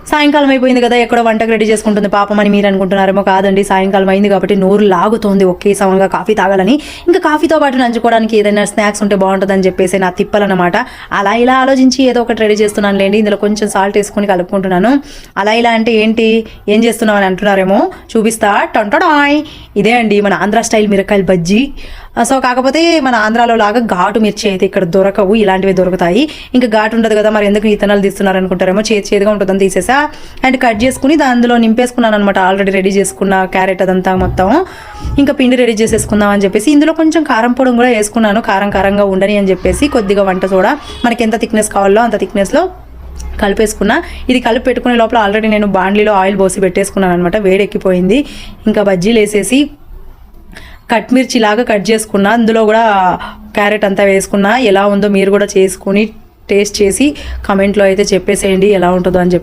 సాయంకాలం అయిపోయింది కదా, ఎక్కడో వంటకు రెడీ చేసుకుంటుంది పాపం అని మీరు అనుకుంటున్నారేమో. కాదండి, సాయంకాలం అయింది కాబట్టి నోరు లాగుతోంది ఒకే సమయంగా కాఫీ తాగాలని. ఇంకా కాఫీతో పాటు నంచుకోవడానికి ఏదైనా స్నాక్స్ ఉంటే బాగుంటుందని చెప్పేసి నా తిప్పలన్నమాట. అలా ఇలా ఆలోచించి ఏదో ఒకటి రెడీ చేస్తున్నాను లేండి. ఇందులో కొంచెం సాల్ట్ వేసుకొని కలుపుకుంటున్నాను. అలా ఇలా అంటే ఏంటి, ఏం చేస్తున్నావు అని అంటున్నారేమో, చూపిస్తా. టొంటడాయ్, ఇదే అండి మన ఆంధ్ర స్టైల్ మిరకాయల బజ్జీ. సో కాకపోతే మన ఆంధ్రాలో లాగా ఘాటు మిర్చి అయితే ఇక్కడ దొరకవు, ఇలాంటివి దొరుకుతాయి. ఇంకా ఘాటు ఉండదు కదా, మరి ఎందుకు ఇతనాలు తీస్తున్నారు అనుకుంటారేమో. చేదుగా ఉంటుందని తీసేసా అండ్ కట్ చేసుకుని దానిలో నింపేసుకున్నాను అనమాట. ఆల్రెడీ రెడీ చేసుకున్న క్యారెట్ అదంతా మొత్తం. ఇంకా పిండి రెడీ చేసేసుకుందాం అని చెప్పేసి ఇందులో కొంచెం కారం పొడి కూడా వేసుకున్నాను, కారంగా ఉండని అని చెప్పేసి. కొద్దిగా వంట సోడా, మనకి ఎంత థిక్నెస్ కావాలో అంత థిక్నెస్లో కలిపేసుకున్నా. ఇది కలిపి పెట్టుకునే లోపల ఆల్రెడీ నేను బాండ్లీలో ఆయిల్ పోసి పెట్టేసుకున్నాను అనమాట. వేడెక్కిపోయింది. ఇంకా బజ్జీలు వేసేసి కట్ మిర్చి లాగా కట్ చేసుకున్నా. అందులో కూడా క్యారెట్ అంతా వేసుకున్నా. ఎలా ఉందో మీరు కూడా చేసుకుని టేస్ట్ చేసి కమెంట్లో అయితే చెప్పేసేయండి ఎలా ఉంటుందో అని చెప్పి.